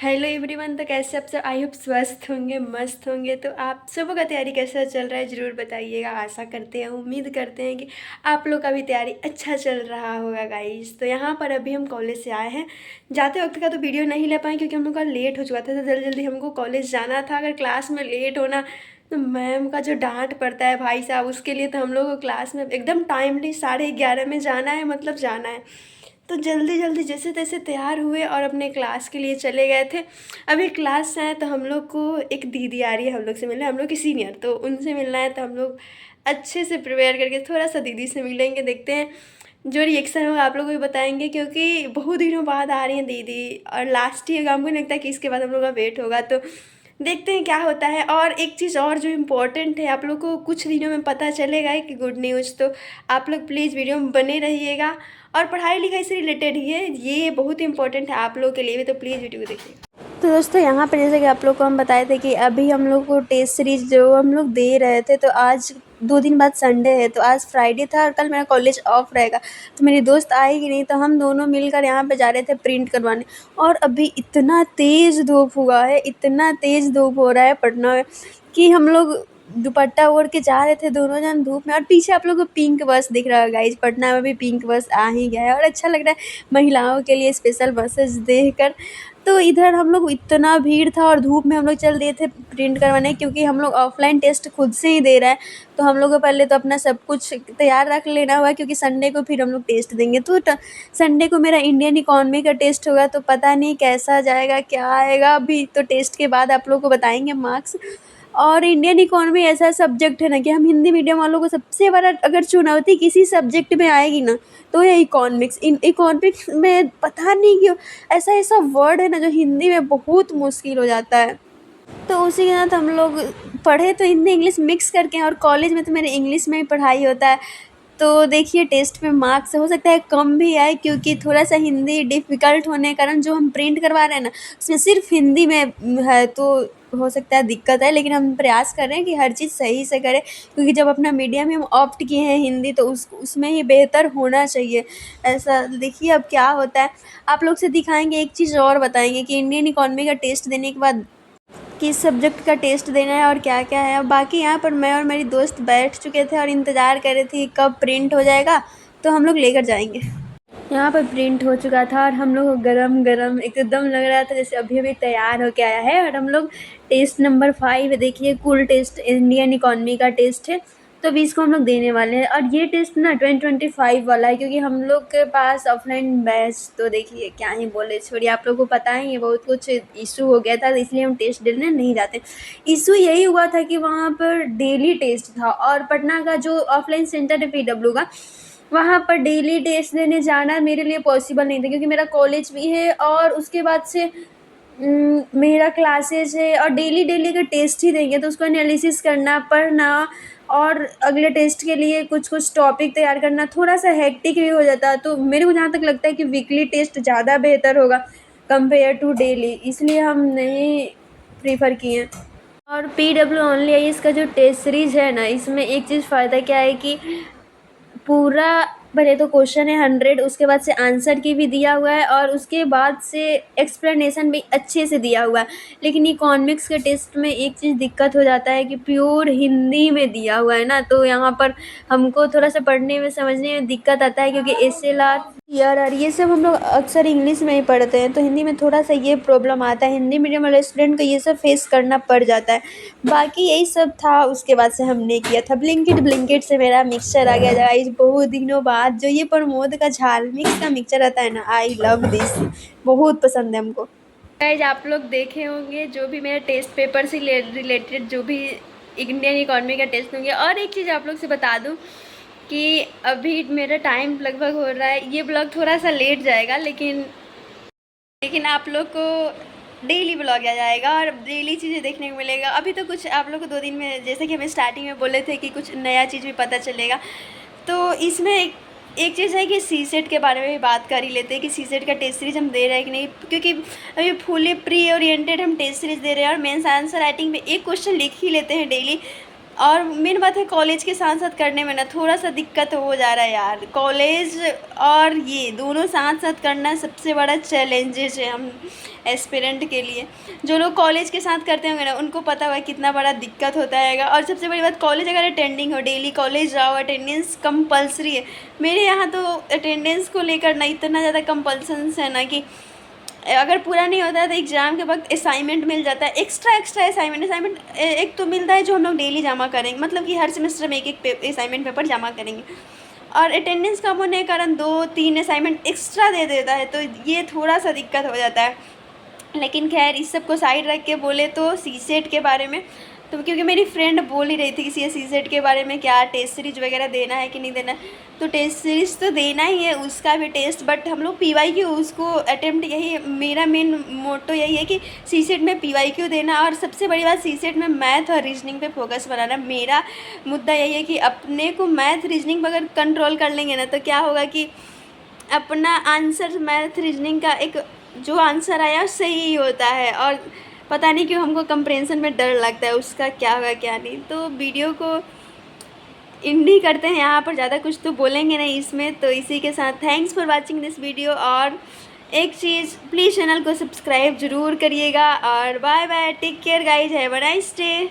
Hello everyone. तो कैसे आप सब? आई होप स्वस्थ होंगे, मस्त होंगे। तो आप सबों का तैयारी कैसा चल रहा है ज़रूर बताइएगा। आशा करते हैं, उम्मीद करते हैं कि आप लोग का भी तैयारी अच्छा चल रहा होगा गाइस। तो यहाँ पर अभी हम कॉलेज से आए हैं। जाते वक्त का तो वीडियो नहीं ले पाए क्योंकि हम लोग का लेट हो चुका था। तो जल्दी जल्दी हमको कॉलेज जाना था। अगर क्लास में लेट होना तो मैम का जो डांट पड़ता है भाई साहब, उसके लिए तो हम लोग को क्लास में एकदम टाइमली 11:30 में जाना है, मतलब जाना है। तो जल्दी जल्दी जैसे तैसे तैयार हुए और अपने क्लास के लिए चले गए थे। अभी क्लास से आए तो हम लोग को एक दीदी आ रही है हम लोग से मिलने, हम लोग की सीनियर, तो उनसे मिलना है। तो हम लोग अच्छे से प्रिपेयर करके थोड़ा सा दीदी से मिलेंगे। देखते हैं जो रिएक्शन होगा आप लोग को भी बताएंगे, क्योंकि बहुत दिनों बाद आ रही हैं दीदी और लास्ट ईयर हमको नहीं लगता कि इसके बाद हम लोग का वेट होगा। तो देखते हैं क्या होता है। और एक चीज़ और जो इम्पोर्टेंट है, आप लोग को कुछ दिनों में पता चलेगा कि गुड न्यूज़। तो आप लोग प्लीज़ वीडियो में बने रहिएगा। और पढ़ाई लिखाई से रिलेटेड ही है, ये बहुत इंपॉर्टेंट है आप लोग के लिए भी। तो प्लीज़ वीडियो को देखिए। तो दोस्तों यहाँ पर जैसे कि आप लोग को हम बताए थे कि अभी हम लोग को टेस्ट सीरीज जो हम लोग दे रहे थे, तो आज 2 दिन बाद संडे है। तो आज फ्राइडे था और कल मेरा कॉलेज ऑफ रहेगा। तो मेरी दोस्त आएगी नहीं, तो हम दोनों मिलकर यहाँ पे जा रहे थे प्रिंट करवाने। और अभी इतना तेज़ धूप हुआ है, इतना तेज़ धूप हो रहा है पटना में कि हम लोग दुपट्टा ओढ़ के जा रहे थे दोनों जन धूप में। और पीछे आप लोग को पिंक बस दिख रहा है गाइज, पटना में भी पिंक बस आ ही गया है और अच्छा लग रहा है महिलाओं के लिए स्पेशल बसेस देखकर। तो इधर हम लोग इतना भीड़ था और धूप में हम लोग चल दिए थे प्रिंट करवाने, क्योंकि हम लोग ऑफलाइन टेस्ट खुद से ही दे रहे हैं। तो हम लोग को पहले तो अपना सब कुछ तैयार रख लेना हुआ, क्योंकि संडे को फिर हम लोग टेस्ट देंगे। तो संडे को मेरा इंडियन इकोनॉमी का टेस्ट होगा, तो पता नहीं कैसा जाएगा क्या आएगा। अभी तो टेस्ट के बाद आप लोग को बताएंगे मार्क्स। और इंडियन इकोनॉमी ऐसा सब्जेक्ट है ना कि हम हिंदी मीडियम वालों को सबसे बड़ा अगर चुनौती किसी सब्जेक्ट में आएगी ना, तो ये इकोनॉमिक्स। इकोनॉमिक्स में पता नहीं क्यों ऐसा ऐसा वर्ड है ना जो हिंदी में बहुत मुश्किल हो जाता है। तो उसी के साथ हम लोग पढ़े तो हिंदी इंग्लिश मिक्स करके हैं, और कॉलेज में तो मेरे इंग्लिश में ही पढ़ाई होता है। तो देखिए टेस्ट में मार्क्स हो सकता है कम भी आए, क्योंकि थोड़ा सा हिंदी डिफ़िकल्ट होने के कारण जो हम प्रिंट करवा रहे हैं ना, उसमें सिर्फ हिंदी में है। तो हो सकता है दिक्कत है, लेकिन हम प्रयास कर रहे हैं कि हर चीज़ सही से करें, क्योंकि जब अपना मीडियम ही हम ऑप्ट किए हैं हिंदी, तो उसमें ही बेहतर होना चाहिए। ऐसा देखिए अब क्या होता है। आप लोग से दिखाएंगे, एक चीज़ और बताएंगे कि इंडियन इकोनॉमी का टेस्ट देने के बाद किस सब्जेक्ट का टेस्ट देना है और क्या क्या है। और बाकी यहाँ पर मैं और मेरी दोस्त बैठ चुके थे और इंतज़ार कर रहे थे कब प्रिंट हो जाएगा, तो हम लोग लेकर जाएंगे। यहाँ पर प्रिंट हो चुका था और हम लोग को गरम गरम एकदम लग रहा था जैसे अभी अभी तैयार होके आया है। और हम लोग टेस्ट नंबर 5 देखिए, कुल टेस्ट इंडियन इकोनॉमी का टेस्ट है। तो अभी इसको हम लोग देने वाले हैं। और ये टेस्ट ना 2025 वाला है, क्योंकि हम लोग के पास ऑफलाइन बैच, तो देखिए क्या ही बोले, छोड़िए आप लोगों को पता ही है बहुत कुछ इशू हो गया था, तो इसलिए हम टेस्ट देने नहीं जाते। इशू यही हुआ था कि वहाँ पर डेली टेस्ट था, और पटना का जो ऑफलाइन सेंटर है PW का, वहाँ पर डेली टेस्ट देने जाना मेरे लिए पॉसिबल नहीं था, क्योंकि मेरा कॉलेज भी है और उसके बाद से मेरा क्लासेस है। और डेली डेली का टेस्ट ही देंगे तो उसको एनालिसिस करना, पढ़ना, और अगले टेस्ट के लिए कुछ कुछ टॉपिक तैयार करना थोड़ा सा हेक्टिक भी हो जाता है। तो मेरे को जहाँ तक लगता है कि वीकली टेस्ट ज़्यादा बेहतर होगा कंपेयर टू डेली, इसलिए हम नहीं प्रीफर किए। और PW ओनली का जो टेस्ट सीरीज़ है ना, इसमें एक चीज़ फ़ायदा क्या है कि पूरा पहले तो क्वेश्चन है 100, उसके बाद से आंसर की भी दिया हुआ है, और उसके बाद से एक्सप्लेनेशन भी अच्छे से दिया हुआ है। लेकिन इकोनॉमिक्स के टेस्ट में एक चीज़ दिक्कत हो जाता है कि प्योर हिंदी में दिया हुआ है ना, तो यहाँ पर हमको थोड़ा सा पढ़ने में समझने में दिक्कत आता है, क्योंकि SLR ERR ये सब हम लोग अक्सर इंग्लिश में ही पढ़ते हैं, तो हिंदी में थोड़ा सा ये प्रॉब्लम आता है। हिंदी मीडियम वाले स्टूडेंट को ये सब फेस करना पड़ जाता है। बाकी यही सब था। उसके बाद से हमने किया था ब्लिंकिट से मेरा मिक्सचर आ गया गाइस बहुत दिनों बाद। जो ये प्रमोद का झाल मिक्स का मिक्सचर आता है ना, आई लव दिस, बहुत पसंद है हमको। गाइस आप लोग देखे होंगे जो भी मेरे टेस्ट पेपर से रिलेटेड जो भी इंडियन इकोनॉमी का टेस्ट होंगे। और एक चीज़ आप लोग से बता दूं कि अभी मेरा टाइम लगभग हो रहा है, ये ब्लॉग थोड़ा सा लेट जाएगा, लेकिन आप लोग को डेली ब्लॉग आ जाएगा और डेली चीज़ें देखने को मिलेगा। अभी तो कुछ आप लोग को 2 दिन में, जैसे कि हमें स्टार्टिंग में बोले थे कि कुछ नया चीज़ भी पता चलेगा। तो इसमें एक चीज़ है कि CSET के बारे में भी बात कर ही लेते हैं कि CSET का टेस्ट सीरीज हम दे रहे हैं कि नहीं, क्योंकि अभी फुली प्री ओरिएंटेड हम टेस्ट सीरीज दे रहे हैं। और मेंस आंसर राइटिंग में एक क्वेश्चन लिख ही लेते हैं डेली। और मेन बात है कॉलेज के साथ साथ करने में ना थोड़ा सा दिक्कत हो जा रहा है यार। कॉलेज और ये दोनों साथ साथ करना सबसे बड़ा चैलेंजेस है हम एस्पिरेंट के लिए। जो लोग कॉलेज के साथ करते होंगे ना उनको पता होगा कितना बड़ा दिक्कत होता है। और सबसे बड़ी बात, कॉलेज अगर अटेंडिंग हो, डेली कॉलेज जाओ, अटेंडेंस कंपलसरी है। मेरे यहाँ तो अटेंडेंस को लेकर ना इतना ज़्यादा कंपल्सन्स है ना कि अगर पूरा नहीं होता है तो एग्ज़ाम के वक्त असाइनमेंट मिल जाता है, एक्स्ट्रा असाइनमेंट एक तो मिलता है जो हम लोग डेली जमा करेंगे, मतलब कि हर सेमेस्टर में एक असाइनमेंट पेपर जमा करेंगे। और अटेंडेंस कम होने के कारण 2-3 असाइनमेंट एक्स्ट्रा दे देता है, तो ये थोड़ा सा दिक्कत हो जाता है। लेकिन खैर इस सब को साइड रख के बोले तो सीसेट के बारे में, तो क्योंकि मेरी फ्रेंड बोल ही रही थी कि सीसेट के बारे में क्या टेस्ट सीरीज वगैरह देना है कि नहीं देना, तो टेस्ट सीरीज तो देना ही है, उसका भी टेस्ट। बट हम लोग PYQ उसको अटेम्प्ट, यही मेरा मेन मोटो यही है कि सीसेट में PYQ देना। और सबसे बड़ी बात, सीसेट में मैथ और रीजनिंग पे फोकस बनाना। मेरा मुद्दा यही है कि अपने को मैथ रीजनिंग पर अगर कंट्रोल कर लेंगे ना तो क्या होगा कि अपना आंसर मैथ रीजनिंग का एक जो आंसर आया सही ही होता है। और पता नहीं क्यों हमको कंप्रेंशन में डर लगता है उसका क्या होगा क्या नहीं। तो वीडियो को इंड ही करते हैं यहाँ पर, ज़्यादा कुछ तो बोलेंगे नहीं इसमें। तो इसी के साथ thanks for watching this video. और एक चीज़, प्लीज़ चैनल को सब्सक्राइब ज़रूर करिएगा। और bye bye, take care guys, have a nice day.